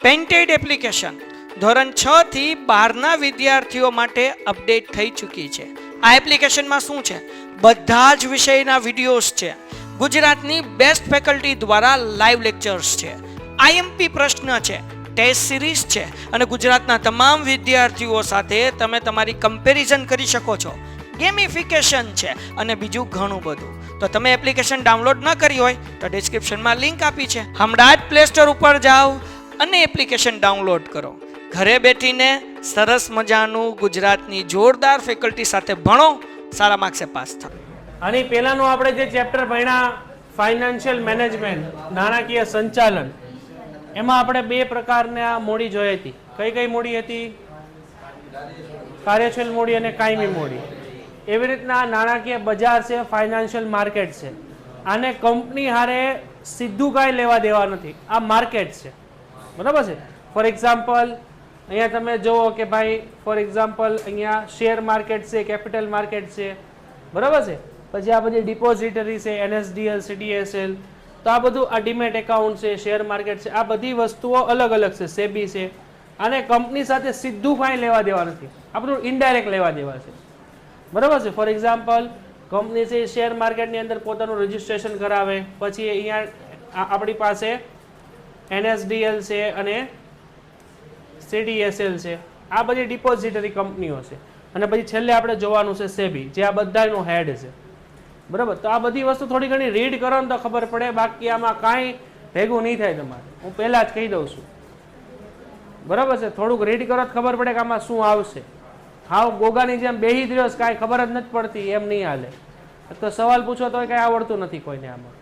Painted application ધોરણ 6 થી 12ના વિદ્યાર્થીઓ માટે અપડેટ થઈ ચૂકી છે. આ એપ્લિકેશનમાં શું છે? બધા જ વિષયના વિડીયોઝ છે. ગુજરાતની બેસ્ટ ફેકલ્ટી દ્વારા લાઈવ લેક્ચર્સ છે. આઈએમપી પ્રશ્ન છે, ટેસ્ટ સિરીઝ છે અને ગુજરાતના તમામ વિદ્યાર્થીઓ સાથે તમે તમારી કમ્પેરિઝન કરી શકો છો. ગેમિફિકેશન છે અને બીજું ઘણું બધું. તો તમે એપ્લિકેશન ડાઉનલોડ ન કરી હોય તો ડિસ્ક્રિપ્શનમાં લિંક આપી છે. હમણાં જ પ્લે સ્ટોર ઉપર જાઓ અને એપ્લિકેશન ડાઉનલોડ કરો. ઘરે બેઠીને સરસ મજાનું ગુજરાતની જોરદાર ફેકલ્ટી સાથે ભણો, સારા માર્ક્સે પાસ થાઓ. આની પહેલાનું આપણે જે ચેપ્ટર ભણ્યા ફાઇનાન્શિયલ મેનેજમેન્ટ, નાણાકીય સંચાલન, એમાં આપણે બે પ્રકારના મૂડી જોઈ હતી. કઈ કઈ મૂડી હતી? કાર્યશીલ મૂડી અને કાયમી મૂડી. એવી રીતના નાણાકીય બજાર છે, ફાઇનાન્શિયલ માર્કેટ છે. આને કંપની હારે સીધું કાંઈ લેવા દેવા નથી, આ માર્કેટ છે, બરાબર છે. ફોર એક્ઝામ્પલ અહીંયા તમે જુઓ કે ભાઈ ફોર એક્ઝામ્પલ અહીંયા શેર માર્કેટ છે, કેપિટલ માર્કેટ છે, બરાબર છે. પછી આ બધી ડિપોઝિટરી છે, NSDL, CDSL, તો આ બધું આ ડીમેટ એકાઉન્ટ છે, શેર માર્કેટ છે, આ બધી વસ્તુઓ અલગ અલગ છે. સેબી છે. આને કંપની સાથે સીધું કાંઈ લેવા દેવા નથી, આ બધું ઇનડાયરેક્ટ લેવા દેવા છે, બરાબર છે. ફોર એક્ઝામ્પલ કંપની છે શેર માર્કેટની અંદર પોતાનું રજિસ્ટ્રેશન કરાવે, પછી અહીંયા આપણી પાસે NSDL છે અને CDSL છે, આ બધી ડિપોઝિટરી કંપનીઓ છે. અને પછી છેલ્લે આપણે જોવાનું છે સેબી, જે આ બધાનો હેડ છે, બરાબર. તો આ બધી વસ્તુ થોડી ઘણી રીડ કરો ને તો ખબર પડે, બાકી આમાં કાંઈ ભેગું નહીં થાય તમારે. હું પહેલાં જ કહી દઉં છું, બરાબર છે. થોડુંક રીડ કરો તો ખબર પડે કે આમાં શું આવશે. હાવ ગોગાની જેમ બેહી જ રહ્યો, કાંઈ ખબર જ નથી પડતી, એમ નહીં હાલે. તો સવાલ પૂછો તો કાંઈ આવડતું નથી કોઈને આમાં.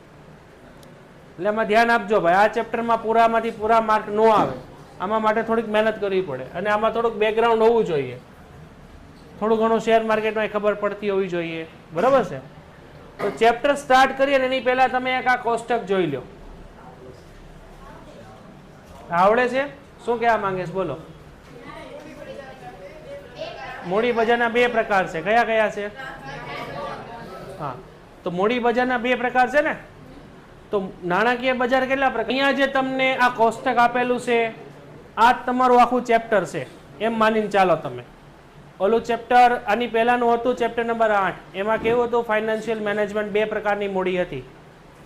એટલે આમાં ધ્યાન આપજો ભાઈ, આ ચેપ્ટરમાં પૂરામાંથી પૂરા માર્ક ન આવે, આમાં માટે થોડીક મહેનત કરવી પડે. અને આમાં થોડુંક બેકગ્રાઉન્ડ હોવું જોઈએ, થોડું ઘણું શેર માર્કેટમાં ખબર પડતી હોવી જોઈએ, બરાબર છે. તો ચેપ્ટર સ્ટાર્ટ કરીએ ને એની પહેલા તમે એક આ કોષ્ટક જોઈ લો. આવડે છે? શું કહેવા માંગે છે બોલો? મૂડી બજારના બે પ્રકાર છે. કયા કયા છે? હા, તો મૂડી બજારના બે પ્રકાર છે ને. તો નાણાકીય બજાર કેટલા પ્રકાર? અહીંયા જે તમને આ કોષ્ટક આપેલું છે, આ તમારું આખું ચેપ્ટર છે એમ માનીને ચાલો તમે. ઓલું ચેપ્ટર આની પહેલાનું હતું ચેપ્ટર નંબર 8, એમાં કેવું હતું? ફાઇનાન્શિયલ મેનેજમેન્ટ, બે પ્રકારની મૂડી હતી,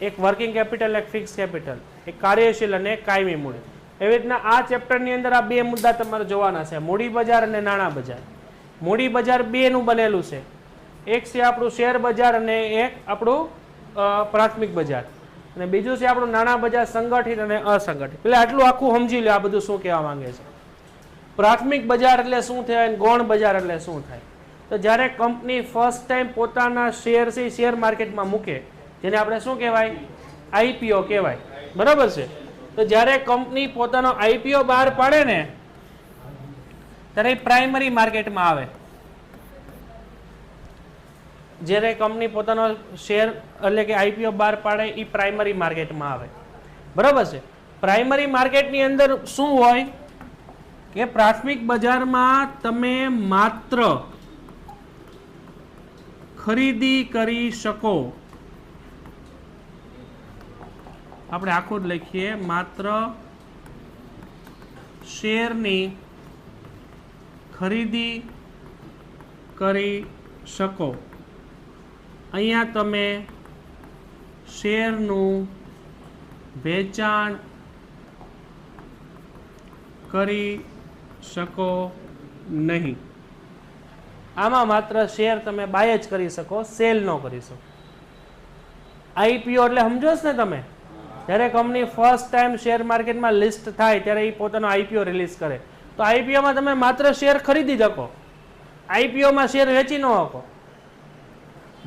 એક વર્કિંગ કેપિટલ, એક ફિક્સ કેપિટલ, એક કાર્યશીલ અને એક કાયમી મૂડી. એવી રીતના આ ચેપ્ટરની અંદર આ બે મુદ્દા તમારે જોવાના છે, મૂડી બજાર અને નાણાં બજાર. મૂડી બજાર બેનું બનેલું છે, એક છે આપણું શેર બજાર અને એક આપણું પ્રાથમિક બજાર, અને બીજું છે આપણું નાણાં બજાર, સંગઠિત અને અસંગઠિત. એટલે આટલું આખું સમજી લો આ બધું શું કહેવા માંગે છે. પ્રાથમિક બજાર એટલે શું થાય, ગૌણ બજાર એટલે શું થાય? તો જ્યારે કંપની ફર્સ્ટ ટાઈમ પોતાના શેર છે શેર માર્કેટમાં મૂકે, જેને આપણે શું કહેવાય? IPO કહેવાય, બરાબર છે. તો જ્યારે કંપની પોતાનો IPO બહાર પાડે ને ત્યારે પ્રાઇમરી માર્કેટમાં આવે. જ્યારે કંપની પોતાનો શેર એટલે કે IPO બહાર પાડે એ પ્રાઇમરી માર્કેટમાં આવે, બરાબર છે. પ્રાઇમરી માર્કેટની અંદર શું હોય કે પ્રાથમિક બજારમાં તમે માત્ર ખરીદી કરી શકો. આપણે આખું જ લખીએ, માત્ર શેરની ખરીદી કરી શકો. અહીંયા તમે શેરનું વેચાણ કરી શકો નહીં. આમાં માત્ર શેર તમે બાય જ કરી શકો, સેલ ન કરી શકો. IPO એટલે સમજો છો ને તમે? જ્યારે કંપની ફર્સ્ટ ટાઈમ શેર માર્કેટમાં લિસ્ટ થાય ત્યારે એ પોતાનો IPO રિલીઝ કરે, તો IPOમાં તમે માત્ર શેર ખરીદી શકો, IPOમાં શેર વેચી ન શકો.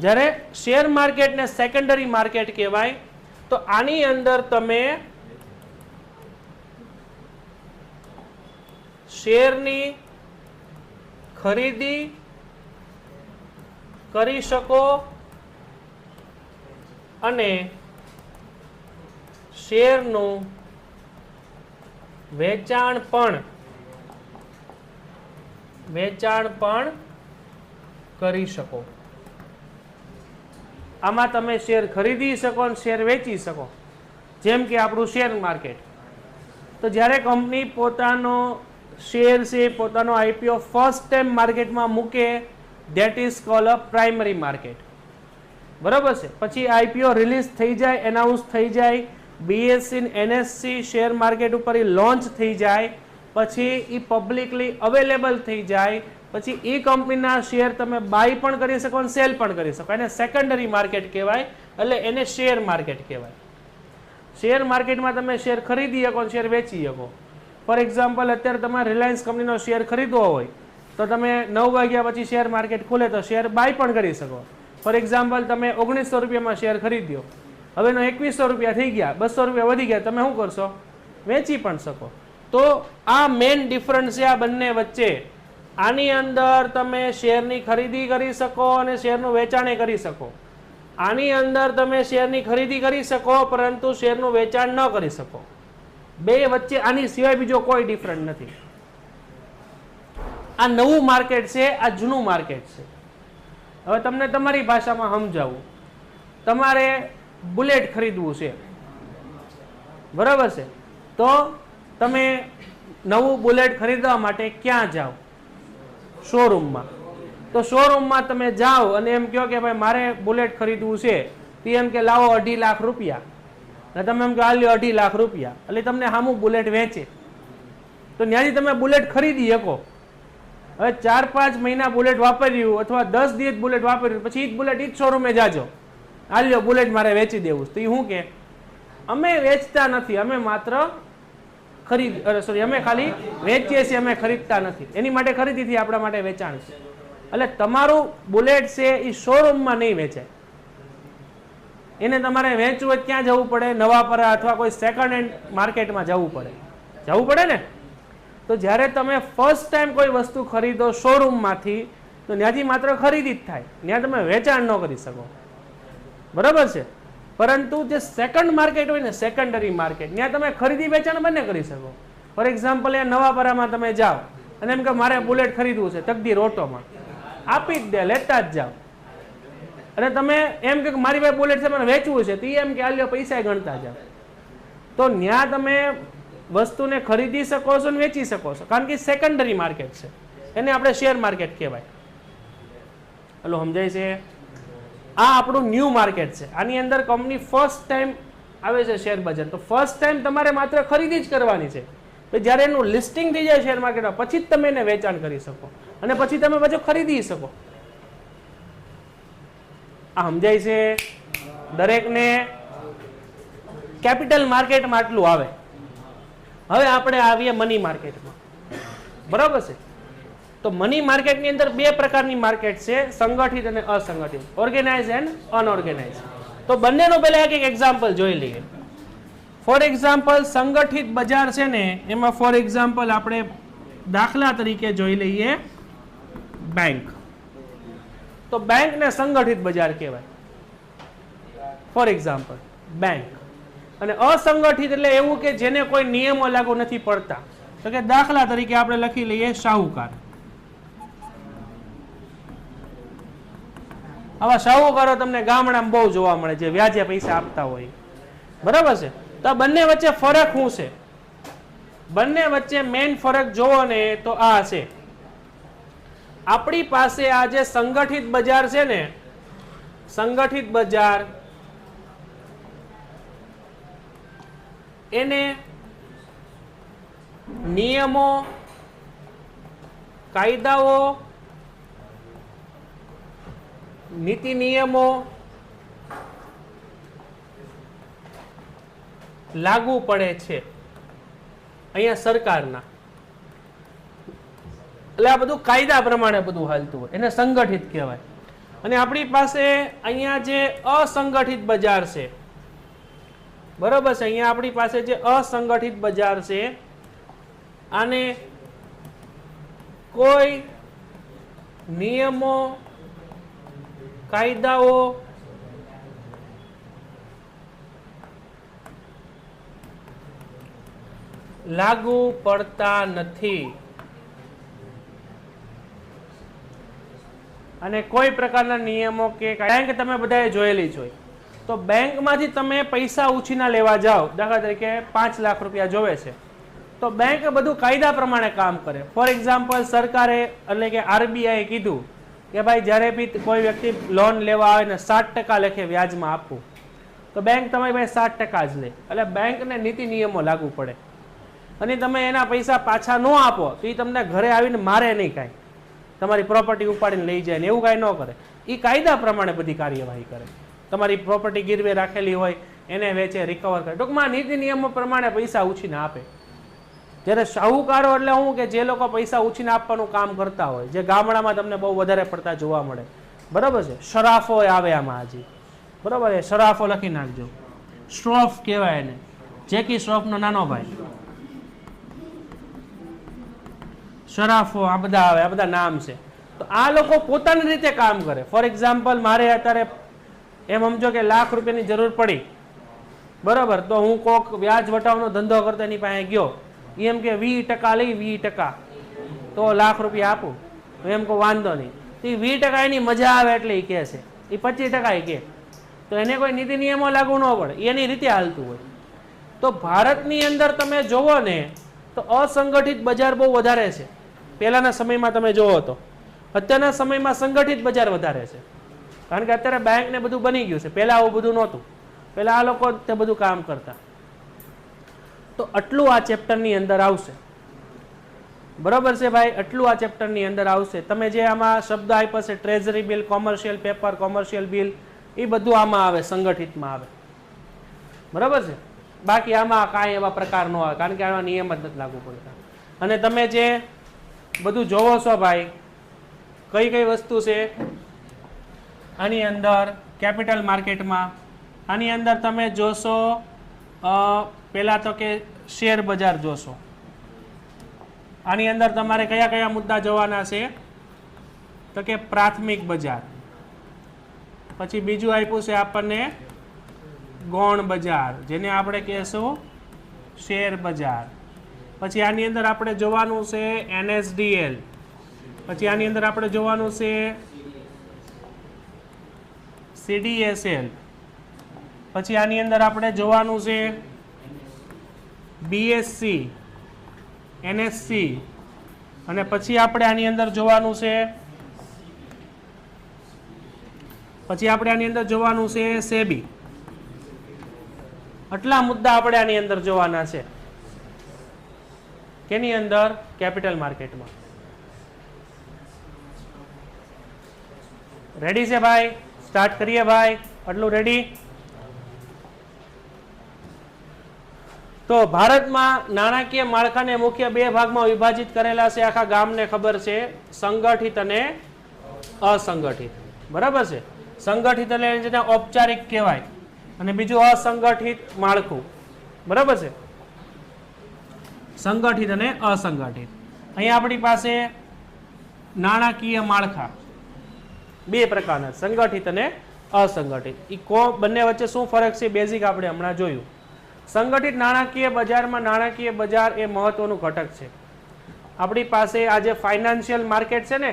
જ્યારે શેર માર્કેટને સેકન્ડરી માર્કેટ કહેવાય, તો આની અંદર તમે શેરની ખરીદી કરી શકો અને શેરનું વેચાણ પણ કરી શકો. આમાં તમે શેર ખરીદી શકો અને શેર વેચી શકો. જેમ કે આપણું શેર માર્કેટ, તો જ્યારે કંપની પોતાનો શેર છે, પોતાનો આઈપીઓ ફર્સ્ટ ટાઈમ માર્કેટમાં મૂકે, that is called a primary market. બરાબર છે. પછી આઈપીઓ રિલીઝ થઈ જાય, એનાઉન્સ થઈ જાય, બીએસસી એનએસસી શેર માર્કેટ ઉપર એ લોન્ચ થઈ જાય, પછી એ પબ્લિકલી અવેલેબલ થઈ જાય, પછી એ કંપનીના શેર તમે બાય પણ કરી શકો અને સેલ પણ કરી શકો. એને સેકન્ડરી માર્કેટ કહેવાય, એટલે એને શેર માર્કેટ કહેવાય. શેર માર્કેટમાં તમે શેર ખરીદી શકો અને શેર વેચી શકો. ફોર એક્ઝામ્પલ, અત્યારે તમારે રિલાયન્સ કંપનીનો શેર ખરીદવો હોય તો તમે 9 વાગ્યા પછી શેર માર્કેટ ખુલે તો શેર બાય પણ કરી શકો. ફોર એક્ઝામ્પલ, તમે 1900 રૂપિયામાં શેર ખરીદ્યો, હવે એનો 2100 રૂપિયા થઈ ગયા, 200 રૂપિયા વધી ગયા, તમે શું કરશો? વેચી પણ શકો. તો આ મેઇન ડિફરન્સ છે આ બંને વચ્ચે. આની અંદર તમે શેરની ખરીદી કરી શકો અને શેરનું વેચાણ કરી શકો. આની અંદર તમે શેરની ખરીદી કરી શકો પરંતુ શેરનું વેચાણ ન કરી શકો. બે વચ્ચે આની સિવાય બીજો કોઈ ડિફરન્ટ નથી. આ નવું માર્કેટ છે, આ જૂનું માર્કેટ છે. હવે તમને તમારી ભાષામાં સમજાવું. તમારે બુલેટ ખરીદવું છે, બરાબર છે, તો તમે નવું બુલેટ ખરીદવા માટે ક્યાં જાઓ? શોરૂમમાં. તો શોરૂમમાં તમે જાઓ અને એમ કહો કે ભાઈ મારે બુલેટ ખરીદવું છે, તો એમ કે લાવો 2.5 લાખ રૂપિયા, અને તમે એમ કહો આ લ્યો 2.5 લાખ રૂપિયા, એટલે તમને સામું બુલેટ વેચે. તો ત્યાંથી તમે બુલેટ ખરીદી શકો. હવે 4-5 મહિના બુલેટ વાપર્યું અથવા 10 દિવસ બુલેટ વાપર્યું, પછી જ બુલેટ જ શોરૂમે જાજો, આ લ્યો બુલેટ મારે વેચી દેવું. તો એ શું કે અમે વેચતા નથી, અમે માત્ર અમે ખાલી વેચીએ છીએ, અમે ખરીદતા નથી. એની માટે ખરીદીથી આપણા માટે વેચાણ છે. એટલે તમારું બુલેટ છે એ શોરૂમમાં નહીં વેચાય. એને તમારે વેચવું હોય ક્યાં જવું પડે? નવાપરા અથવા કોઈ સેકન્ડ હેન્ડ માર્કેટમાં જવું પડે ને. તો જ્યારે તમે ફર્સ્ટ ટાઈમ કોઈ વસ્તુ ખરીદો શોરૂમમાંથી, તો ત્યાંથી માત્ર ખરીદી જ થાય, ત્યાં તમે વેચાણ ન કરી શકો. બરાબર છે. પરંતુ જે સેકન્ડ માર્કેટ હોય ને, સેકન્ડરી માર્કેટ, ત્યાં તમે ખરીદી વેચાણ બંને કરી શકો. ફોર એક્ઝામ્પલ, એ નવાપરામાં તમે જાઓ અને એમ કે મારે બુલેટ ખરીદવું છે, તકદીર ઓટોમાં આપી જ દે, લેતા જ જાઓ. અને તમે એમ કે મારી પાસે બુલેટ છે, મને વેચવું છે, તો એમ કે આલ્યો પૈસા ગણતા જાઓ. તો ત્યાં તમે વસ્તુને ખરીદી શકો છો અને વેચી શકો છો, કારણ કે સેકન્ડરી માર્કેટ છે. એને આપણે શેર માર્કેટ કહેવાય. હલો, સમજાય છે? આ આપણું ન્યૂ માર્કેટ છે. આની અંદર કંપની ફર્સ્ટ ટાઈમ આવે છે શેર બજાર. તો ફર્સ્ટ ટાઈમ તમારે માત્ર ખરીદી જ કરવાની છે. જ્યારે એનું લિસ્ટિંગ થઈ જાય શેર માર્કેટમાં, પછી જ તમે એને વેચાણ કરી શકો અને પછી તમે પાછું ખરીદી શકો. આ સમજાય છે? દરેકને કેપિટલ માર્કેટમાં આટલું આવે. હવે આપણે આવીએ મની માર્કેટમાં. બરાબર છે. તો મની માર્કેટની અંદર બે પ્રકારની માર્કેટ છે, સંગઠિત અને અસંગઠિત, ઓર્ગેનાઇઝ એન્ડ અનઓર્ગેનાઇઝ. તો બંનેનો પહેલા એક એક્ઝામ્પલ જોઈ લઈએ. ફોર એક્ઝામ્પલ, સંગઠિત બજાર છે ને, એમાં ફોર એક્ઝામ્પલ આપણે દાખલા તરીકે જોઈ લઈએ બેંક. તો બેંકને સંગઠિત બજાર કહેવાય. For example bank. અને અસંગઠિત એટલે એવું કે જેને કોઈ નિયમો લાગુ નથી પડતા. તો કે દાખલા તરીકે આપણે લખી લઈએ શાહુકાર. આવા શાહુકારો તમને ગામડામાં બહુ જોવા મળે, જે વ્યાજે પૈસા આપતા હોય. બરાબર છે. તો આ બંને વચ્ચે ફરક શું છે? બંને વચ્ચે મેઇન ફરક જોવો ને તો આ છે. આપણી પાસે આ જે સંગઠિત બજાર છે ને, સંગઠિત બજાર, એને નિયમો, કાયદાઓ, નીતિ નિયમો લાગુ પડે છે અહીંયા સરકારના. એટલે આ બધું કાયદા પ્રમાણે બધું હાલતું હોય, એને સંગઠિત કહેવાય. અને આપણી પાસે અહીંયા જે અસંગઠિત બજાર છે, બરોબર છે, અહીંયા આપણી પાસે જે અસંગઠિત બજાર છે, આને કોઈ નિયમો, કાયદાઓ, લાગુ પડતા નથી. અને કોઈ પ્રકારના નિયમો કે બેંક તમે બધાએ જોયેલી જ હોય. તો બેંકમાંથી તમે પૈસા ઉછીના લેવા જાઓ, દાખલા તરીકે 5 લાખ રૂપિયા જોવે છે, તો બેંક બધું કાયદા પ્રમાણે કામ કરે. ફોર એક્ઝામ્પલ, સરકારે એટલે કે આરબીઆઈ કીધું કે ભાઈ જ્યારે બી કોઈ વ્યક્તિ લોન લેવા આવે ને 7% લેખે વ્યાજમાં આપવું, તો બેંક તમારી પાસે 7% જ લે. એટલે બેંકને નીતિ નિયમો લાગુ પડે, અને તમે એના પૈસા પાછા ન આપો તો એ તમને ઘરે આવીને મારે નહીં કાંઈ, તમારી પ્રોપર્ટી ઉપાડીને લઈ જાય ને એવું કાંઈ ન કરે. એ કાયદા પ્રમાણે બધી કાર્યવાહી કરે. તમારી પ્રોપર્ટી ગીરવે રાખેલી હોય એને વેચે, રિકવર કરે. ટૂંકમાં નીતિ નિયમો પ્રમાણે પૈસા ઉછીને આપે. જ્યારે શાહુકારો એટલે હું કે જે લોકો પૈસા ઉછીને આપવાનું કામ કરતા હોય, જે ગામડામાં તમને બહુ વધારે પડતા જોવા મળે, બરાબર છે. શરાફો આવે આમાં હજી, બરાબર છે. શરાફો લખી નાખજો. શ્રોફ કહેવાય એને, જેકી શ્રોફનો નાનો ભાઈ. શરાફો આ બધા આવે, આ બધા નામ છે. તો આ લોકો પોતાની રીતે કામ કરે. ફોર એક્ઝામ્પલ, મારે અત્યારે એમ સમજો કે ₹1,00,000 ની જરૂર પડી, બરાબર, તો હું કોક વ્યાજ વટાવનો ધંધો કરતો એની પાસે ગયો, એમ કે 20% લઈ 20%, તો ₹1,00,000 આપું, એમ કહું વાંધો નહીં. તો 20% એની મજા આવે એટલે એ કહે છે, એ 25% કહે, તો એને કોઈ નીતિ નિયમો લાગુ ન પડે, એની રીતે હાલતું હોય. તો ભારતની અંદર તમે જોવો ને તો અસંગઠિત બજાર બહુ વધારે છે. પહેલાના સમયમાં તમે જોવો તો, અત્યારના સમયમાં સંગઠિત બજાર વધારે છે. કારણ કે અત્યારે બેંક ને બધું બની ગયું છે. પહેલા આવું બધું નહોતું. પહેલા આ લોકો તે બધું કામ કરતા. તો આટલું આ ચેપ્ટરની અંદર આવશે, બરોબર છે ભાઈ, આટલું આ ચેપ્ટરની અંદર આવશે. તમે જે આમાં શબ્દ આપ્યો છે treasury bill, commercial paper, commercial bill, એ બધું આમાં આવે, સંગઠિતમાં આવે, બરાબર છે. બાકી આમાં કાંઈ એવા પ્રકાર ન આવે, કારણ કે આવા નિયમ જ નથી લાગુ પડતા. અને તમે જે બધું જોવો છો ભાઈ, કઈ કઈ વસ્તુ છે આની અંદર, કેપિટલ માર્કેટમાં આની અંદર તમે જોશો, પહેલા તો કે શેર બજાર જોશો. આની અંદર તમારે કયા કયા મુદ્દા જોવાના છે, તો કે પ્રાથમિક બજાર, પછી બીજું આપ્યું છે આપણને ગૌણ બજાર, જેને આપણે કહેશું શેર બજાર. પછી આની અંદર આપણે જોવાનું છે NSDL, પછી આની અંદર આપણે જોવાનું છે CDSL, પછી આની અંદર આપણે જોવાનું છે BSC, NSC, અને પછી આપણે આની અંદર જોવાનું છે SEBI. આટલા મુદ્દા આપણે આની અંદર જોવાના છે. કેની અંદર? કેપિટલ માર્કેટમાં. રેડી છે ભાઈ? સ્ટાર્ટ કરીએ ભાઈ. આટલું રેડી? તો ભારતમાં નાણાકીય માળખાને મુખ્ય બે ભાગમાં વિભાજિત કરેલા છે. આખા ગામને ખબર છે, સંગઠિત અને અસંગઠિત, બરાબર છે. સંગઠિત એટલે જેને ઔપચારિક કહેવાય, અને બીજું અસંગઠિત માળખું, બરાબર છે. સંગઠિત અને અસંગઠિત. અહીંયા આપણી પાસે નાણાકીય માળખા બે પ્રકારના, સંગઠિત અને અસંગઠિત. બંને વચ્ચે શું ફરક છે બેઝિક આપણે હમણાં જોયું. સંગઠિત નાણાકીય બજારમાં નાણાકીય બજાર એ મહત્વનું ઘટક છે. આપણી પાસે આ જે ફાઇનાન્શિયલ માર્કેટ છે ને,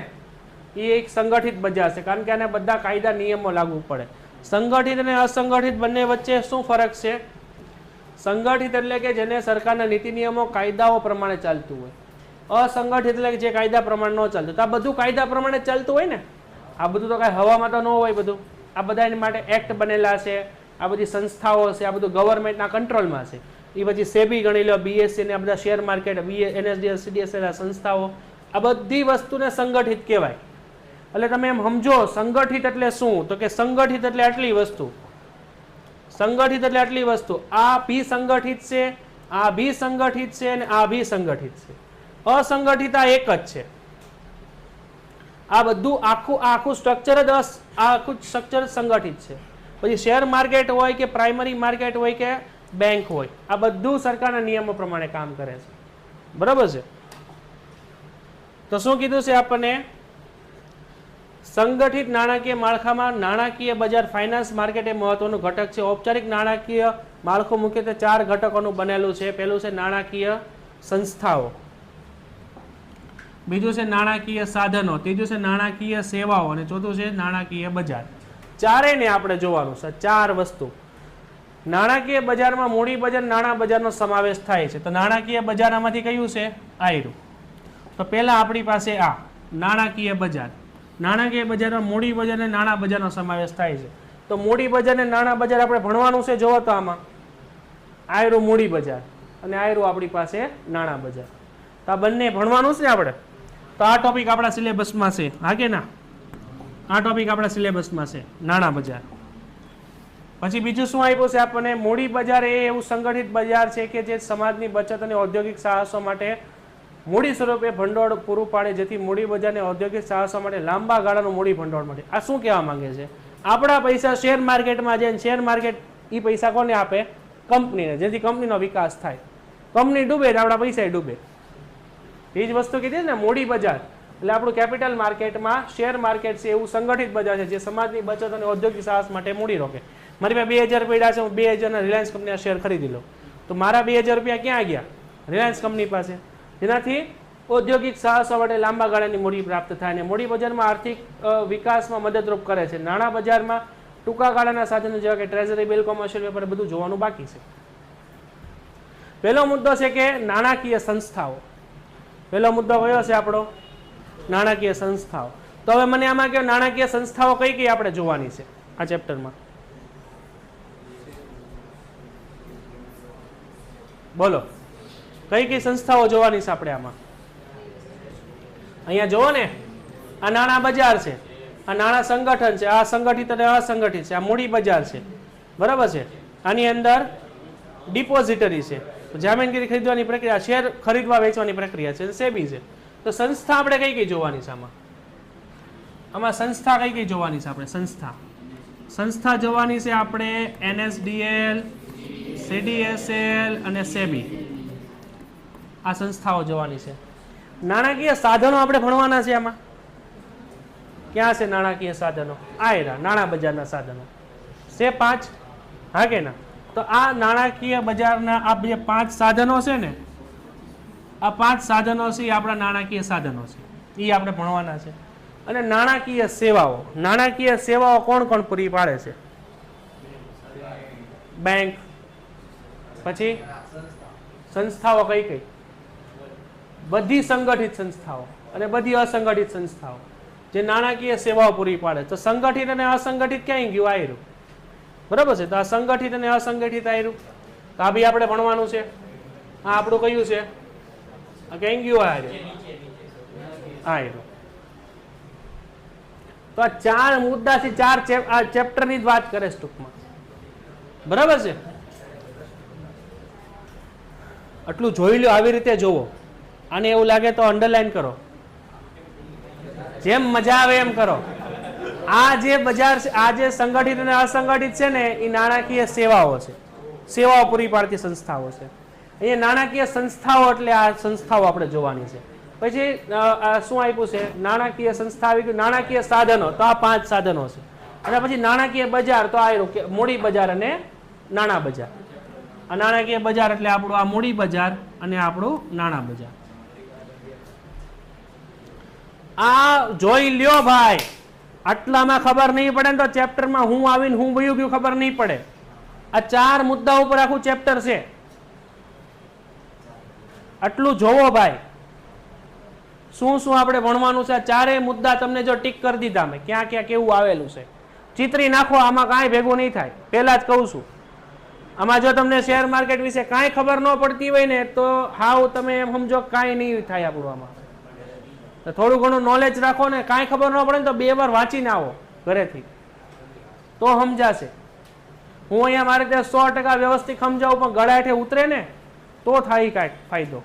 એ એક સંગઠિત બજાર છે, કારણ કે આને બધા કાયદા નિયમો લાગુ પડે. સંગઠિત અને અસંગઠિત બંને વચ્ચે શું ફરક છે? સંગઠિત એટલે કે જેને સરકારના નીતિ નિયમો કાયદાઓ પ્રમાણે ચાલતું હોય. અસંગઠિત એટલે જે કાયદા પ્રમાણે ન ચાલતું. તો આ બધું કાયદા પ્રમાણે ચાલતું હોય ને, આ બધું તો કાંઈ હવામાં તો ન હોય બધું. આ બધા એની માટે એક્ટ બનેલા છે, આ બધી સંસ્થાઓ છે, આ બધું ગવર્મેન્ટના કંટ્રોલમાં છે. એ પછી સેબી ગણી લો, BSC ને આ બધા શેર માર્કેટ, NSDL, CDSL સંસ્થાઓ, આ બધી વસ્તુને સંગઠિત કહેવાય. એટલે તમે એમ સમજો સંગઠિત એટલે શું, તો કે સંગઠિત એટલે આટલી વસ્તુ, સંગઠિત એટલે આટલી વસ્તુ. આ ભી સંગઠિત છે, આ ભી સંગઠિત છે, અને આ ભી સંગઠિત છે. અસંગઠિત આ એક જ છે. આ બધું આખું સ્ટ્રક્ચર જ આખું સ્ટ્રક્ચર સંગઠિત છે. પછી શેર માર્કેટ હોય કે પ્રાઇમરી માર્કેટ હોય કે બેંક હોય, આ બધું સરકારના નિયમો પ્રમાણે કામ કરે છે, બરાબર છે. તો શું કીધું છે આપણને? સંગઠિત નાણાકીય માળખામાં નાણાકીય બજાર, ફાઇનાન્સ માર્કેટ એ મહત્વનું ઘટક છે. ઔપચારિક નાણાકીય માળખું મુખ્યત્વે 4 ઘટકોનું બનેલું છે. પહેલું છે નાણાકીય સંસ્થાઓ, બીજું છે નાણાકીય સાધનો, ત્રીજું છે નાણાકીય સેવાઓ, અને ચોથું છે નાણાકીય બજાર. ચારેયને આપણે જોવાનું છે, 4 વસ્તુ. નાણાકીય બજારમાં મૂડી બજાર નાણાં બજારનો સમાવેશ થાય છે. તો નાણાકીય બજાર આમાંથી કયું છે? આયરું. તો પહેલા આપણી પાસે આ નાણાકીય બજાર. નાણાકીય બજારમાં મૂડી બજાર અને નાણાં બજારનો સમાવેશ થાય છે. તો મૂડી બજાર અને નાણાં બજાર આપણે ભણવાનું છે. જોવો તો આમાં આયરું મૂડી બજાર અને આયરું આપણી પાસે નાણાં બજાર. તો આ બંને ભણવાનું છે આપણે. તો આ ટોપિક આપણા સિલેબસમાં છે. હા કે ના? આ ટોપિક આપણા સિલેબસમાં છે, નાણાં બજાર. પછી બીજું શું આપ્યું છે આપણને? મૂડી બજાર એ એવું સંગઠિત બજાર છે કે જે સમાજની બચત અને ઔદ્યોગિક સાહસો માટે મૂડી સ્વરૂપે ભંડોળ પૂરું પાડે, જેથી મૂડી બજારને ઔદ્યોગિક સાહસો માટે લાંબા ગાળાનું મૂડી ભંડોળ મળે. આ શું કહેવા માંગે છે? આપણા પૈસા શેર માર્કેટમાં જાય, શેર માર્કેટ એ પૈસા કોને આપે? કંપનીને, જેથી કંપનીનો વિકાસ થાય. કંપની ડૂબે એટલે આપણા પૈસા ડૂબે. એ જ વસ્તુ કીધી ને મૂડી બજાર એટલે આપણું કેપિટલ માર્કેટમાં શેર માર્કેટ છે એવું સંગઠિત બજાર છે જે સમાજની બચત અને ઔદ્યોગિક સાહસ માટે મૂડી રોકે. મારી પાસે 2000 પડ્યા છે, હું 2000 રિલાયન્સ કંપનીના શેર ખરીદી લઉં તો મારા 2000 રૂપિયા ક્યાં ગયા? રિલાયન્સ કંપની પાસે. જેનાથી ઔદ્યોગિક સાહસો માટે લાંબા ગાળાની મૂડી પ્રાપ્ત થાય અને મૂડી બજારમાં આર્થિક વિકાસમાં મદદરૂપ કરે છે. નાણાં બજારમાં ટૂંકા ગાળાના સાધનો જેવા કે ટ્રેઝરી બિલ, કોમર્શિયલ પેપર બધું જોવાનું બાકી છે. પહેલો મુદ્દો છે કે નાણાકીય સંસ્થાઓ. પહેલો મુદ્દો કયો છે આપણો? નાણાકીય સંસ્થાઓ. તો હવે મને આમાં કહો, નાણાકીય સંસ્થાઓ કઈ કઈ આપણે જોવાની છે આ ચેપ્ટરમાં? બોલો, કઈ કઈ સંસ્થાઓ જોવાની છે આપણે આમાં? અહીંયા જોવો ને, આ નાણાં બજાર છે, આ નાણાં સંગઠન છે, આ સંગઠિત અને અસંગઠિત છે, આ મૂડી બજાર છે, બરાબર છે. આની અંદર ડિપોઝિટરી છે, જામીનગીરી ખરીદવાની પ્રક્રિયા, શેર ખરીદવા વેચવાની પ્રક્રિયા છે, સેબી છે. તો સંસ્થા આપણે કઈ કઈ જોવાની છે આમાં? આમાં સંસ્થા કઈ કઈ જોવાની છે આપણે? સંસ્થા જોવાની છે આપણે NSDL, CDSL અને સેબી. આ સંસ્થાઓ જોવાની છે. નાણાકીય સાધનો આપણે ભણવાના છે આમાં. ક્યાં છે નાણાકીય સાધનો? આ નાણાં બજારના સાધનો છે 5. હા કે ના? તો આ નાણાકીય બજારના આ જે 5 સાધનો છે ને, આ 5 સાધનો છે એ આપણા નાણાકીય સાધનો છે, એ આપણે ભણવાના છે. અને નાણાકીય સેવાઓ, નાણાકીય સેવાઓ કોણ કોણ પૂરી પાડે છે? બેંક. પછી સંસ્થાઓ કઈ કઈ? બધી સંગઠિત સંસ્થાઓ અને બધી અસંગઠિત સંસ્થાઓ જે નાણાકીય સેવાઓ પૂરી પાડે. તો સંગઠિત અને અસંગઠિત ક્યાંય ગયું? આયરું. બરાબર છે. તો આ સંગઠિત અને અસંગઠિત આયરું. તો આ બી આપણે ભણવાનું છે. આ આપણું કયું છે? આ ક્યાંય ગયું? આયરું. તો આ 4 મુદ્દાથી 4 ચેપ્ટરની જ વાત કરે છે ટૂંકમાં. બરાબર છે. આટલું જોઈ લો, આવી રીતે જોવો. આને એવું લાગે તો અંડરલાઈન કરો, જેમ મજા આવે એમ કરો. આ જે બજાર છે, આ જે સંગઠિત અને અસંગઠિત છે ને, એ નાણાકીય સેવાઓ છે, સેવાઓ પૂરી પાડતી સંસ્થાઓ છે. અહીંયા નાણાકીય સંસ્થાઓ એટલે આ સંસ્થાઓ આપણે જોવાની છે. પછી શું આપ્યું છે? નાણાકીય સંસ્થા આવી ગયું. નાણાકીય સાધનો, તો આ 5 સાધનો છે. અને પછી નાણાકીય બજાર, તો આ મૂડી બજાર અને નાણાં બજાર. આ નાણાકીય બજાર એટલે આપણું આ મૂડી બજાર અને આપણું નાણાં બજાર. આ જોઈ લ્યો ભાઈ. આટલામાં ખબર નહીં પડે ને તો ચેપ્ટરમાં હું આવીને હું વયું ગયું ખબર નહીં પડે. આ 4 મુદ્દા ઉપર આખું ચેપ્ટર છે. આટલું જોવો ભાઈ, શું શું આપણે ભણવાનું છે. આ 4 મુદ્દા તમને જો ટીક કરી દીધા મેં, ક્યાં ક્યાં કેવું આવેલું છે, ચિત્રી નાખો. આમાં કાંઈ ભેગું નહીં થાય, પહેલા જ કહું છું. આમાં જો તમને શેર માર્કેટ વિશે કાંઈ ખબર ન પડતી હોય ને તો હાવ તમે એમ સમજો કાંઈ નહીં થાય આપણું. આમાં થોડું ઘણું નોલેજ રાખો ને. કાંઈ ખબર ન પડે ને તો 2 વાર વાંચીને આવો ઘરેથી, તો સમજાશે. હું અહીંયા મારે ત્યાં 100% વ્યવસ્થિત સમજાવું, પણ ગળાઠે ઉતરે ને તો થાય કાંઈક ફાયદો.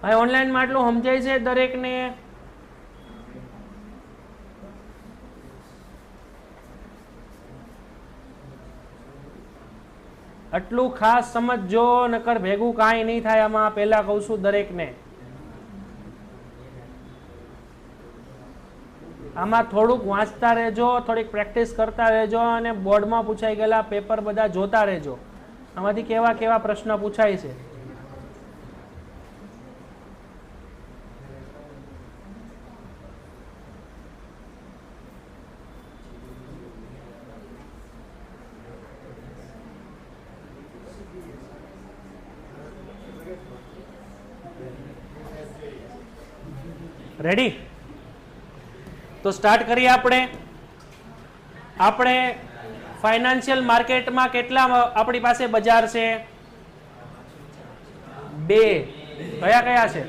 ભાઈ ઓનલાઈનમાં આટલું સમજાય છે દરેકને? આટલું ખાસ સમજજો, નકર ભેગું કાંઈ નહીં થાય આમાં. પહેલા કહું છું દરેકને, આમાં થોડુંક વાંચતા રહેજો, થોડીક પ્રેક્ટિસ કરતા રહેજો અને બોર્ડમાં પૂછાઈ ગયેલા પેપર બધા જોતા રહેજો. આમાંથી કેવા કેવા પ્રશ્ન પૂછાય છે? રેડી? તો સ્ટાર્ટ કરીએ આપણે ફાઇનાન્શિયલ માર્કેટમાં કેટલા આપણી પાસે બજાર છે? 2. કયા કયા છે?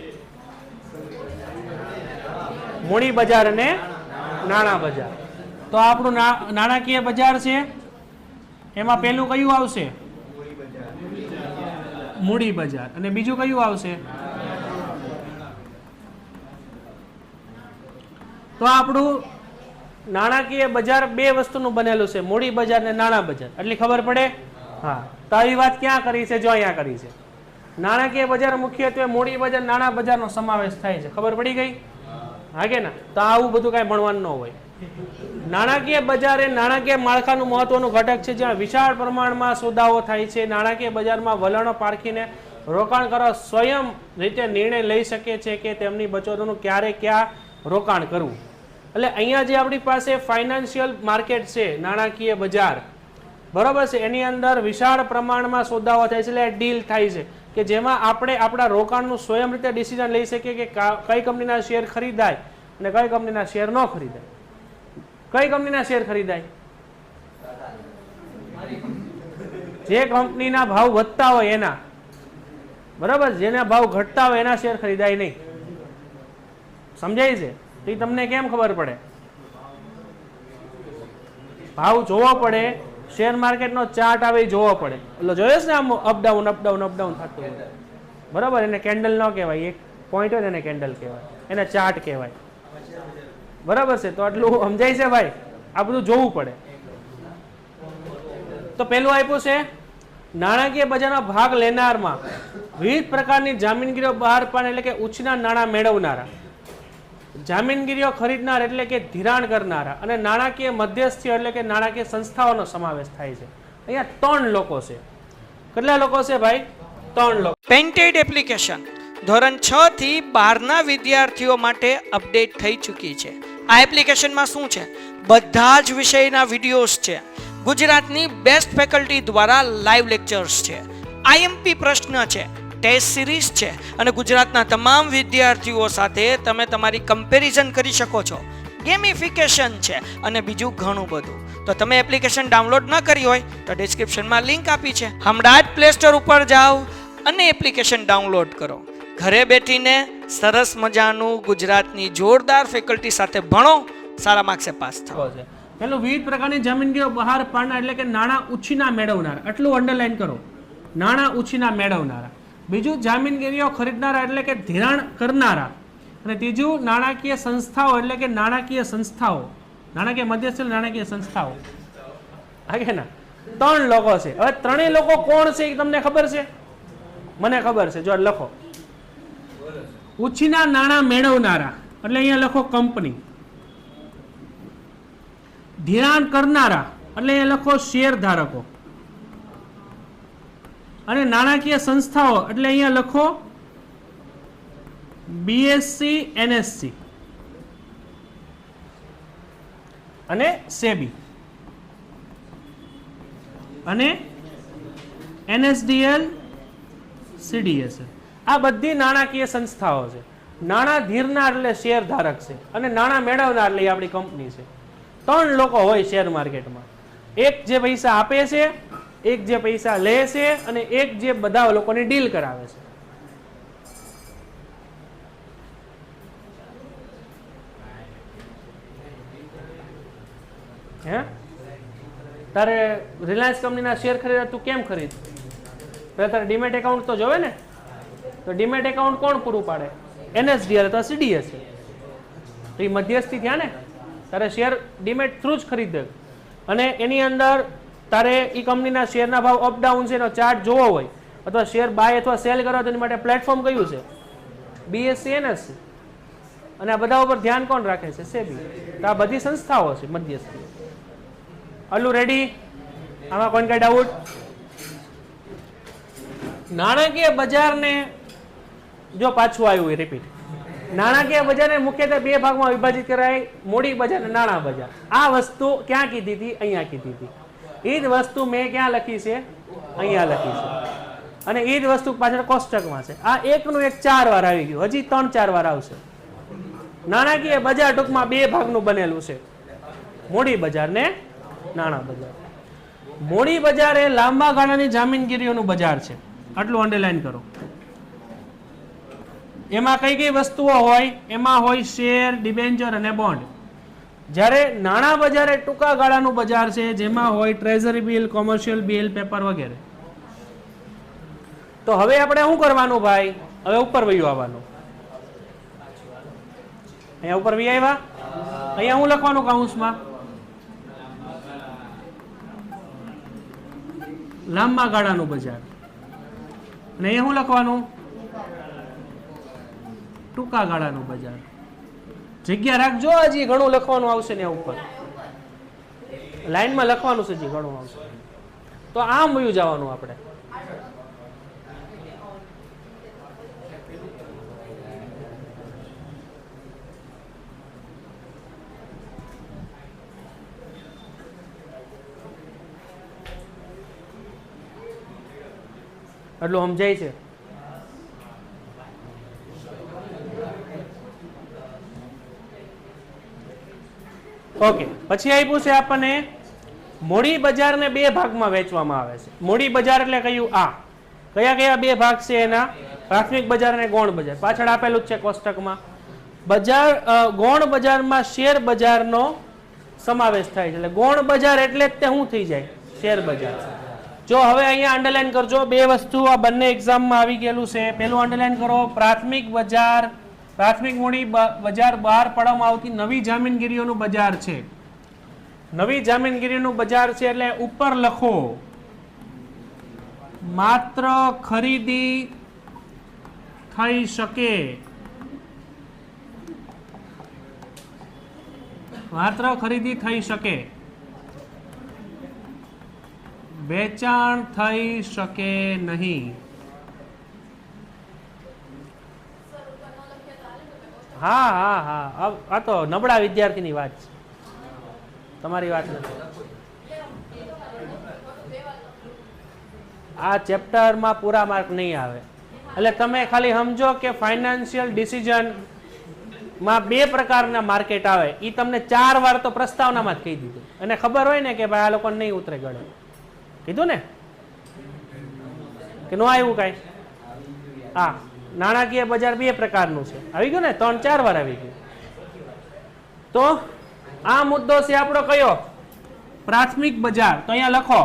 મૂડી બજાર અને નાણાં બજાર. તો આપણું નાણાકીય બજાર છે, એમાં પહેલું કયું આવશે? મૂડી બજાર. અને બીજું કયું આવશે? તો આપણું નાણાકીય બજાર 2 વસ્તુનું બનેલું છે, મૂડી બજાર અને નાણાં બજાર. એટલી ખબર પડે? હા. તો આવી વાત ક્યાં કરી છે? જો અહીંયા કરી છે. નાણાકીય બજાર મુખ્યત્વે મૂડી બજાર, નાણાં બજારનો સમાવેશ થાય છે. ખબર પડી ગઈ? હા કે ના? તો આવું બધું કાંઈ ભણવાનું ન હોય. નાણાકીય બજાર એ નાણાકીય માળખાનું મહત્વનું ઘટક છે, જ્યાં વિશાળ પ્રમાણમાં સોદાઓ થાય છે. નાણાકીય બજારમાં વલણો પારખીને રોકાણકારો સ્વયં રીતે નિર્ણય લઈ શકે છે કે તેમની બચતોનું ક્યારે ક્યાં રોકાણ કરવું. એટલે અહીંયા જે આપણી પાસે ફાઇનાન્શિયલ માર્કેટ છે, નાણાકીય બજાર, બરોબર છે, એની અંદર વિશાળ પ્રમાણમાં સોદાઓ થાય છે, એટલે ડીલ થાય છે કે જેમાં આપણે આપણા રોકાણનું સ્વયં રીતે ડિસિઝન લઈ શકીએ કે કઈ કંપનીના શેર ખરીદાય અને કઈ કંપનીના શેર ન ખરીદાય. કઈ કંપનીના શેર ખરીદાય? જે કંપનીના ભાવ વધતા હોય એના, બરાબર, જેના ભાવ ઘટતા હોય એના શેર ખરીદાય નહીં. સમજાય છે? તો એ તમને કેમ ખબર પડે? ભાવ જોવો પડે, શેર માર્કેટનો ચાર્ટ આવે એ જોવો પડે. એટલે જોયો છે ને આમ અપડાઉન અપડાઉન અપડાઉન થતું હોય, બરાબર. એને કેન્ડલ ન કહેવાય, એક પોઈન્ટ હોય ને એને કેન્ડલ કહેવાય, એને ચાર્ટ કહેવાય, બરાબર છે. તો આટલું સમજાય છે ભાઈ? આ બધું જોવું પડે. તો પેલું આપ્યું છે નાણાકીય બજારના ભાગ લેનારમાં વિવિધ પ્રકારની જામીનગીરીઓ બહાર પાડે, એટલે કે ઉછીના નાણાં મેળવનારા, જામીનગીરીઓ ખરીદનાર એટલે કે ધિરાણ કરનારા, અને નાણાકીય મધ્યસ્થીઓ એટલે કે નાણાકીય સંસ્થાઓનો સમાવેશ થાય છે. અહીંયા 3 લોકો છે. કેટલા લોકો છે ભાઈ? 3 લોકો. પેન્ટેડ એપ્લિકેશન ધોરણ 6 થી 12ના વિદ્યાર્થીઓ માટે અપડેટ થઈ ચૂકી છે. આ એપ્લિકેશનમાં શું છે? બધા જ વિષયના વિડીયોઝ છે. ગુજરાતની બેસ્ટ ફેકલ્ટી દ્વારા લાઈવ લેક્ચર્સ છે, આઈએમપી પ્રશ્ન છે, ટેસ્ટ સિરીઝ છે, અને ગુજરાતના તમામ વિદ્યાર્થીઓ સાથે તમે તમારી કમ્પેરિઝન કરી શકો છો. ગેમિફિકેશન છે અને બીજું ઘણું બધું. તો તમે એપ્લિકેશન ડાઉનલોડ ન કરી હોય તો ડિસ્ક્રિપ્શનમાં લિંક આપી છે, હમણાં જ પ્લે સ્ટોર ઉપર જાઓ અને એપ્લિકેશન ડાઉનલોડ કરો. ઘરે બેઠીને સરસ મજાનું ગુજરાતની જોરદાર ફેકલ્ટી સાથે ભણો, સારા માર્ક્સે પાસ થાઓ. પેલું વિવિધ પ્રકારની જામીનગીરીઓ બહાર પાડનાર એટલે કે નાણાં ઉછીના મેળવનાર, આટલું અંડરલાઈન કરો, નાણાં ઉછીના મેળવનારા. બીજું જામીનગીરીઓ ખરીદનારા એટલે કે ધિરાણ કરનારા. અને ત્રીજું નાણાકીય સંસ્થાઓ એટલે કે નાણાકીય સંસ્થાઓ, નાણાકીય મધ્યસ્થ નાણાકીય સંસ્થાઓ. હા કે ના? 3 લોકો છે. હવે 3 લોકો કોણ છે એ તમને ખબર છે? મને ખબર છે. જો લખો ઉછીના નાણાં મેળવનારા એટલે અહીંયા લખો કંપની. ધિરાણ કરનારા એટલે અહીંયા લખો શેર ધારકો. અને નાણાકીય સંસ્થાઓ એટલે અહીંયા લખો બીએસસી, એનએસસી અને સેબી અને એનએસડીએલ, સીડીએસએલ. આ બધી નાણાકીય સંસ્થાઓ છે. નાણાં ધીરનાર એટલે શેર ધારક છે, અને નાણાં મેળવનાર એટલે આપણી કંપની છે. 3 લોકો હોય શેર માર્કેટમાં. એક જે પૈસા આપે છે, એક જે પૈસા લે છે, અને એક જે બધા લોકોની ડીલ કરાવે છે. હે? તારે રિલાયન્સ કંપનીના શેર ખરીદવા તું કેમ ખરીદ? પહેલા તારે ડીમેટ એકાઉન્ટ તો જોવે ને. તો ડીમેટ એકાઉન્ટ કોણ પૂરું પાડે? એનએસડીએલ અથવા સીડીએસએલ. તો એ મધ્યસ્થી થયા ને. તારે શેર ડીમેટ થ્રુ જ ખરીદે, અને એની અંદર તારે એ કંપનીના શેરના ભાવ અપડાઉન છે એનો ચાર્ટ જોવો હોય, અથવા શેર બાય અથવા સેલ કરવા, તેની માટે પ્લેટફોર્મ કયું છે? BSc, NSC. અને આ બધા ઉપર ધ્યાન કોણ રાખે છે? સેબી. તો આ બધી સંસ્થાઓ છે મધ્યસ્થી. આટલું રેડી? આમાં કોઈ કઈ ડાઉટ? નાણાકીય બજારને જો પાછું આવ્યું એ રિપીટ, નાણાકીય બજારને મુખ્યત્વે બે ભાગમાં વિભાજિત કરાય, મૂડી બજાર અને નાણાં બજાર. આ વસ્તુ ક્યાં કીધી હતી? અહીંયા કીધી હતી. એ જ વસ્તુ મેં ક્યાં લખી છે? અહીંયા લખી છે. અને એ જ વસ્તુ પાછળ કોષ્ટકમાં છે. આ એકનું એક 4 વાર આવી ગયું, હજી 3-4 વાર આવશે. નાણાકીય બજાર ટૂંકમાં બે ભાગનું બનેલું છે, મૂડી બજાર ને નાણાં બજાર. મૂડી બજાર એ લાંબા ગાળાની જામીનગીરીઓનું બજાર છે. આટલું અંડરલાઈન કરો. એમાં કઈ કઈ વસ્તુઓ હોય? એમાં હોય શેર, ડિબેન્ચર અને બોન્ડ. જ્યારે નાણાં બજાર એ ટૂંકા ગાળાનું બજાર છે, જેમાં હોય treasury bill, commercial bill, paper વગેરે. તો હવે આપણે શું કરવાનું ભાઈ? હવે ઉપર વયું આવવાનું. અહીંયા ઉપર વી આવ્યા, અહીંયા હું લખવાનું કૌંસમાં લાંબા ગાળાનું બજાર, અને અહીંયા હું લખવાનું ટૂંકા ગાળાનું બજાર. જગ્યા રાખજો, હજી ઘણું લખવાનું આવશે ને ઉપર લાઈનમાં લખવાનું છે, હજી ઘણું આવશે. તો આમ વયું જવાનું આપણે. એટલું સમજાય છે? ઓકે. પછી આપ્યું છે આપણને મૂડી બજારને બે ભાગમાં વહેંચવામાં આવે છે. મૂડી બજાર એટલે કયું? આ કયા કયા બે ભાગ છે એના? પ્રાથમિક બજાર અને ગૌણ બજાર. પાછળ આપેલું જ છે કોષ્ટકમાં. બજાર ગૌણ બજારમાં શેર બજારનો સમાવેશ થાય છે. એટલે ગૌણ બજાર એટલે જ તે શું થઈ જાય? શેર બજાર. જો હવે અહીંયા અંડરલાઈન કરજો, બે વસ્તુ આ બંને એક્ઝામમાં આવી ગયેલું છે. પેલું અંડરલાઈન કરો, પ્રાથમિક બજાર, પ્રાથમિક મૂડી બજાર બહાર પાડવામાં આવતી નવી જામીનગીરીઓનું બજાર છે. નવી જામીનગીરીનું બજાર છે એટલે ઉપર લખો માત્ર ખરીદી થઈ શકે, માત્ર ખરીદી થઈ શકે, વેચાણ થઈ શકે નહીં. હા હા હા, આ તો નબળા વિદ્યાર્થીની વાત છે, તમારી વાત નથી. આ ચેપ્ટરમાં પૂરા માર્ક નહીં આવે. એટલે તમે ખાલી સમજો કે ફાઇનાન્શિયલ ડિસિઝન માં બે પ્રકારના માર્કેટ આવે. એ તમને 4 વાર તો પ્રસ્તાવનામાં જ કહી દીધું, અને ખબર હોય ને કે ભાઈ આ લોકોને નહીં ઉતરે ગળે. કીધું ને કે નો આવ્યું કાંઈ? હા, નાણાકીય બજાર બે પ્રકારનું છે. આવી ગયું ને? 3-4 વાર આવી ગયું. તો આ મુદ્દો છે આપણો કયો? પ્રાથમિક બજાર. તો અહીંયા લખો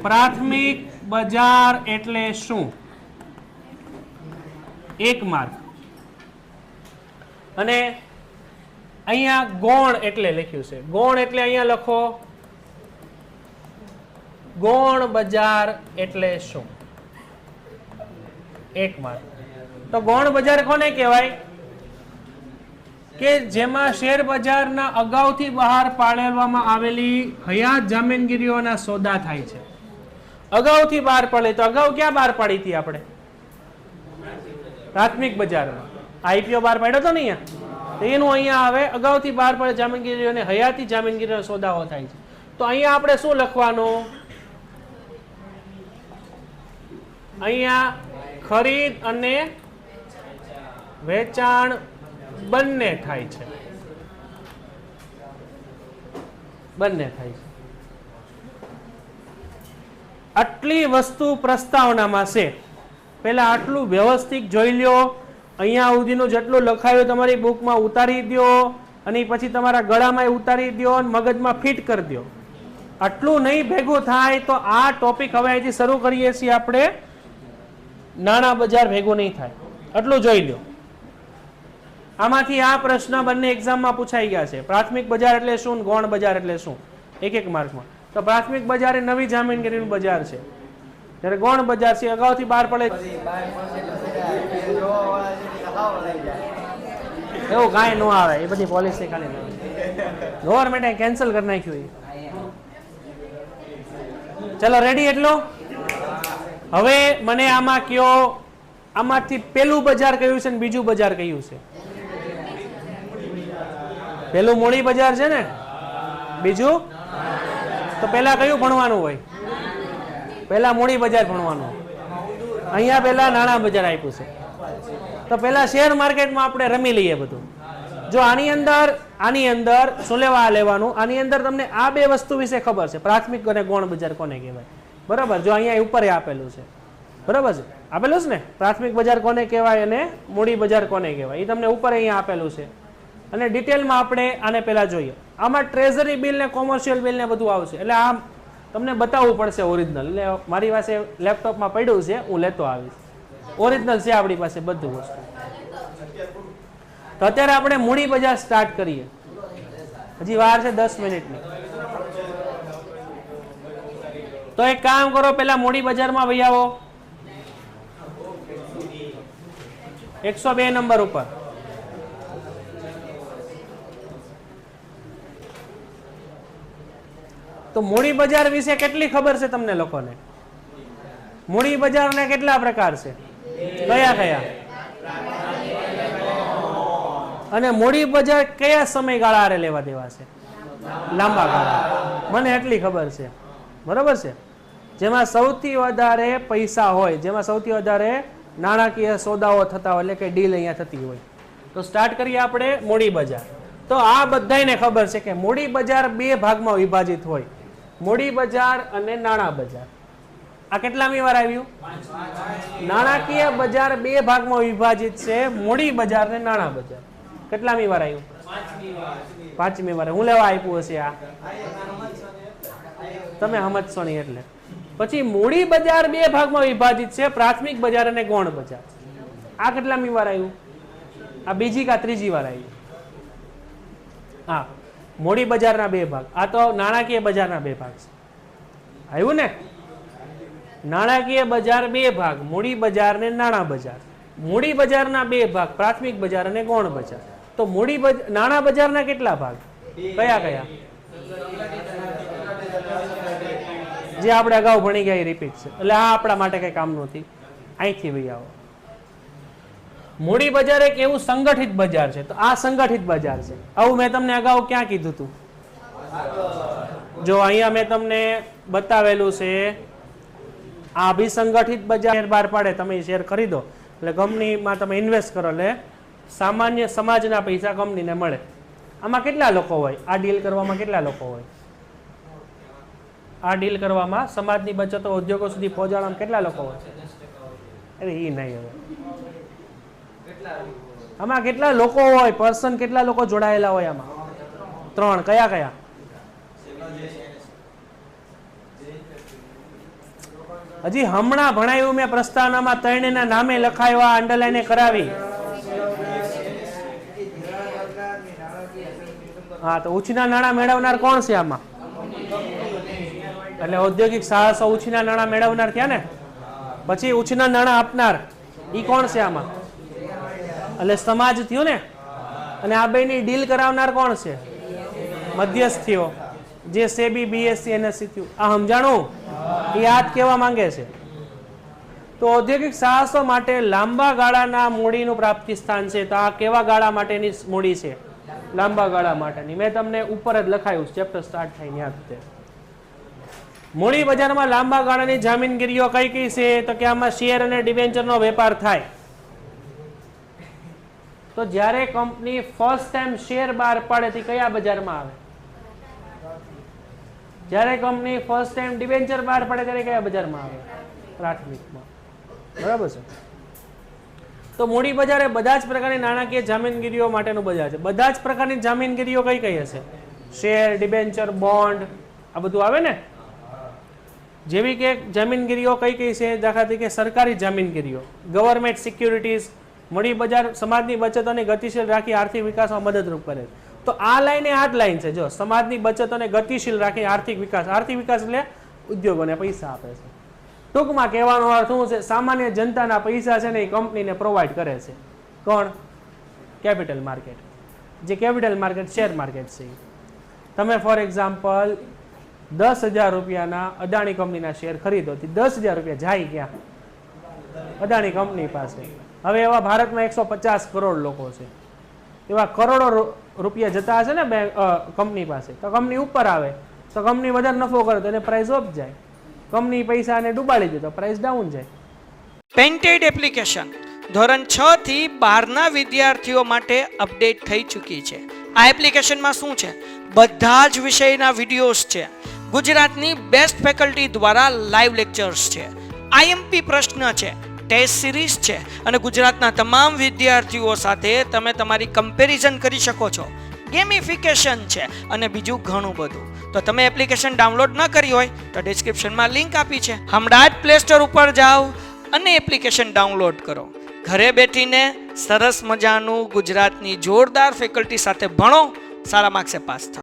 પ્રાથમિક બજાર એટલે શું? 1 માર્ક. અને અહીંયા ગૌણ એટલે લખ્યું છે. ગૌણ એટલે અહીંયા લખો ગૌણ બજાર એટલે શું? 1 માર્ક. તો ગૌણ બજાર કોને કહેવાય? કે જેમાં શેર બજારના અગાઉથી બહાર પાડવામાં આવેલી હયાત જામીનગીરીઓના સોદા થાય છે. અગાઉથી બહાર પડે તો અગાઉ ક્યાં બહાર પાડી હતી આપણે? પ્રાથમિક બજારમાં. આઈપીઓ બહાર પાડ્યો તો ને અહીંયા, તો એનું અહીંયા આવે અગાઉથી બહાર પડે જામીનગીરીઓ અને હયાતી જામીનગીરીના સોદાઓ થાય છે. તો અહીંયા આપણે શું લખવાનું? અહીંયા ખરીદ અને વેચાણ બંને થાય છે, બંને થાય છે. આટલી વસ્તુ પ્રસ્તાવનામાં છે. પહેલા આટલું વ્યવસ્થિત જોઈ લ્યો. અહીંયા સુધીનું જેટલું લખાયું તમારી બુકમાં ઉતારી દો, અને પછી તમારા ગળામાં ઉતારી દો અને મગજમાં ફિટ કરી દો. આટલું નહીં ભેગું થાય તો આ ટોપિક હવે અહીંથી શરૂ કરીએ છીએ આપણે. નાણાં બજાર ભેગું નહીં થાય, આટલું જોઈ લો. આમાંથી આ પ્રશ્ન બંને એક્ઝામમાં પૂછાઈ ગયા છે. પ્રાથમિક બજાર એટલે શું, ગૌણ બજાર એટલે શું? 1-1 માર્કમાં. તો પ્રાથમિક બજાર એ નવી જામીનગીરીનું બજાર છે, જ્યારે ગૌણ બજાર છે અગાઉથી બહાર પડે. એવું કાંઈ ન આવે, એ બધી પોલિસી ખાલી ગવર્મેન્ટે કેન્સલ કરી નાખ્યું. ચલો રેડી એટલો? હવે મને આમાં કયો, આમાંથી પેલું બજાર કયું છે ને બીજું બજાર કયું છે? પેલું મૂડી બજાર છે ને, બીજું તો પેલા કયું ભણવાનું હોય? પેલા મૂડી બજાર ભણવાનું. અહીંયા પેલા નાણાં બજાર આપ્યું છે, તો પેલા શેર માર્કેટમાં આપણે રમી લઈએ બધું. જો આની અંદર શું લેવાનું, આની અંદર તમને આ બે વસ્તુ વિશે ખબર છે, પ્રાથમિક અને ગૌણ બજાર કોને કહેવાય, બરાબર? જો અહીંયા ઉપર આપેલું છે, બરાબર છે, આપેલું છે ને, પ્રાથમિક બજાર કોને કહેવાય અને મૂડી બજાર કોને કહેવાય, એ તમને ઉપર અહીંયા આપેલું છે. અને ડિટેલમાં આપણે આને પહેલા જોઈએ. આમાં ટ્રેઝરી બિલ ને કોમર્શિયલ બિલ ને બધું આવશે, એટલે આમ તમને બતાવવું પડશે ઓરિજિનલ. એટલે મારી પાસે લેપટોપમાં પડ્યું છે, હું લેતો આવીશ. ઓરિજિનલ છે આપણી પાસે બધું વસ્તુ. તો અત્યારે આપણે મૂડી બજાર સ્ટાર્ટ કરીએ. હજી વાર છે 10 મિનિટની. તો એક કામ કરો, પેલા મૂડી બજારમાં વહી આવો 102 નંબર ઉપર. તો મૂડી બજાર વિશે કેટલી ખબર છે તમને લોકોને? મૂડી બજારના કેટલા પ્રકાર છે, કયા કયા? અને મૂડી બજાર કયા સમયગાળા આરે લેવા દેવા છે? લાંબા ગાળા. મને એટલી ખબર છે, બરોબર છે. જેમાં સૌથી વધારે પૈસા હોય, જેમાં સૌથી વધારે નાણાકીય સોદાઓ થતા હોય, એટલે કે ડીલ અહીંયા થતી હોય. તો સ્ટાર્ટ કરીએ આપણે મૂડી બજાર. તો આ બધાને ખબર છે કે મૂડી બજાર બે ભાગમાં વિભાજિત હોય, મૂડી બજાર અને નાણાં બજાર. આ કેટલામી વાર આવ્યું? નાણાકીય બજાર બે ભાગમાં વિભાજિત છે, મૂડી બજાર અને નાણાં બજાર. કેટલામી વાર આવ્યું? પાંચમી વાર. હું લેવા આપ્યું હશે આ? તમે સમજશો નહીં એટલે. પછી મૂડી બજાર બે ભાગમાં વિભાજિત છે, પ્રાથમિક બજાર અને ગૌણ બજાર. આ કેટલામી વાર આવ્યું? આ બીજી કા ત્રીજી વાર આવ્યું? હા, મૂડી બજારના બે ભાગ. આ તો નાણાકીય બજારના બે ભાગ છે. આવ્યું ને? નાણાકીય બજાર બે ભાગ, મૂડી બજાર ને નાણાં બજાર. મૂડી બજારના બે ભાગ, પ્રાથમિક બજાર અને ગૌણ બજાર. તો નાણાં બજારના કેટલા ભાગ, કયા કયા? જે આપણે અગાઉ ભણી ગયા રિપીટ છે, એટલે આ આપણા માટે કઈ કામ નથી. અહીંથી ભાઈ આવો. મૂડી બજાર એક એવું સંગઠિત બજાર છે. તો આ સંગઠિત બજાર છે. આવું મેં તમને અગાઉ ક્યાં કીધું હતું? જો અહીંયા મેં તમને બતાવેલું છે, આ અભિસંગઠિત બજાર બહાર પાડે, તમે શેર ખરીદો એટલે કંપનીમાં તમે ઇન્વેસ્ટ કરો એટલે સામાન્ય સમાજના પૈસા કંપનીને મળે. આમાં કેટલા લોકો હોય? આ ડીલ કરવામાં કેટલા લોકો હોય? આ ડીલ કરવામાં, સમાજની બચતો ઉદ્યોગો સુધી પહોંચાડવામાં કેટલા લોકો હોય? અરે એ નહીં. હવે આમાં કેટલા લોકો હોય, પર્સન કેટલા લોકો જોડાયેલા હોય? આમાં 3. કયા કયા? હજી હમણાં ભણાયું મેં પ્રસ્તાવનામાં, 3 ના નામે લખાયા, અંડરલાઈન કરાવી. હા, તો ઉછીના નાણાં મેળવનાર કોણ છે આમાં? એટલે ઔદ્યોગિક સાહસો ઉછીના નાણાં મેળવનાર થયા ને. પછી ઉછીના નાણાં આપનાર ઈ કોણ છે આમાં? એટલે સમાજ થયો ને. અને આ બેની ડીલ કરાવનાર કોણ છે? મધ્યસ્થીઓ, જે સેબી, બીએસસી, એનએસસી થયું. આ સમજાણું? એ યાદ કેવા માંગે છે. તો ઔદ્યોગિક સાહસો માટે લાંબા ગાળાના મૂડીનું પ્રાપ્તિ સ્થાન છે. તો આ કેવા ગાળા માટેની મૂડી છે? લાંબા ગાળા માટેની. મેં તમને ઉપર જ લખાયું, ચેપ્ટર સ્ટાર્ટ થાય યાદ છે. મૂડી બજારમાં લાંબા ગાળાની જામીનગીરીઓ કઈ કઈ છે? તો કે આમાં શેર અને ડિબેન્ચરનો વેપાર થાય. તો જ્યારે કંપની ફર્સ્ટ ટાઈમ શેર બહાર પાડે તે કયા બજારમાં આવે? જ્યારે કંપની ફર્સ્ટ ટાઈમ ડિબેન્ચર બહાર પાડે ત્યારે કયા બજારમાં આવે? પ્રાથમિકમાં. બરાબર છે. તો મૂડી બજાર એ બધા જ પ્રકારની નાણાકીય જામીનગીરીઓ માટેનું બજાર છે. બધા જ પ્રકારની જામીનગીરીઓ કઈ કઈ હશે? શેર, ડિબેન્ચર, બોન્ડ, આ બધું આવે ને. જેવી કે જામીનગીરીઓ કઈ કઈ છે? દાખલા તરીકે સરકારી જામીનગીરીઓ, ગવર્મેન્ટ સિક્યુરિટીઝ. મૂડી બજાર સમાજની બચતોને ગતિશીલ રાખી આર્થિક વિકાસમાં મદદરૂપ કરે. તો આ લાઈન એ આ જ લાઈન છે. જો સમાજની બચતોને ગતિશીલ રાખી આર્થિક વિકાસ. આર્થિક વિકાસ એટલે ઉદ્યોગોને પૈસા આપે છે. ટૂંકમાં કહેવાનો અર્થ શું છે? સામાન્ય જનતાના પૈસા છે ને એ કંપનીને પ્રોવાઈડ કરે છે. કોણ? Capital market. જે કેપિટલ માર્કેટ શેર માર્કેટ છે. તમે ફોર એક્ઝામ્પલ 10,000 રૂપિયાના અદાણી કંપનીના શેર ખરીદો, 10,000 રૂપિયા જાય ક્યાં? અદાણી કંપની પાસે. હવે એવા ભારતમાં 150 કરોડ લોકો છે, એવા કરોડો રૂપિયા જતા હશે ને કંપની પાસે, તો કંપની ઉપર આવે તો કંપની વધારે નફો કરે તો એને પ્રાઇસ અપ જાય, કંપની પૈસાને ડૂબાડી દે તો પ્રાઇસ ડાઉન જાય. પેન્ટેડ એપ્લિકેશન ધોરણ 6 થી 12ના વિદ્યાર્થીઓ માટે અપડેટ થઈ ચૂકી છે. આ એપ્લિકેશનમાં શું છે? બધા જ વિષયના વિડીયોઝ છે. ગુજરાતની બેસ્ટ ફેકલ્ટી દ્વારા લાઈવ લેક્ચર્સ છે, આઈએમપી પ્રશ્ન છે, ટેસ્ટ સિરીઝ છે અને ગુજરાતના તમામ વિદ્યાર્થીઓ સાથે તમે તમારી કમ્પેરિઝન કરી શકો છો. ગેમિફિકેશન છે અને બીજું ઘણું બધું. તો તમે એપ્લિકેશન ડાઉનલોડ ન કરી હોય તો ડિસ્ક્રિપ્શનમાં લિંક આપી છે, હમણાં જ પ્લે સ્ટોર ઉપર જાઓ અને એપ્લિકેશન ડાઉનલોડ કરો. ઘરે બેઠીને સરસ મજાનું ગુજરાતની જોરદાર ફેકલ્ટી સાથે ભણો, સારા માર્ક્સે પાસ થાઓ.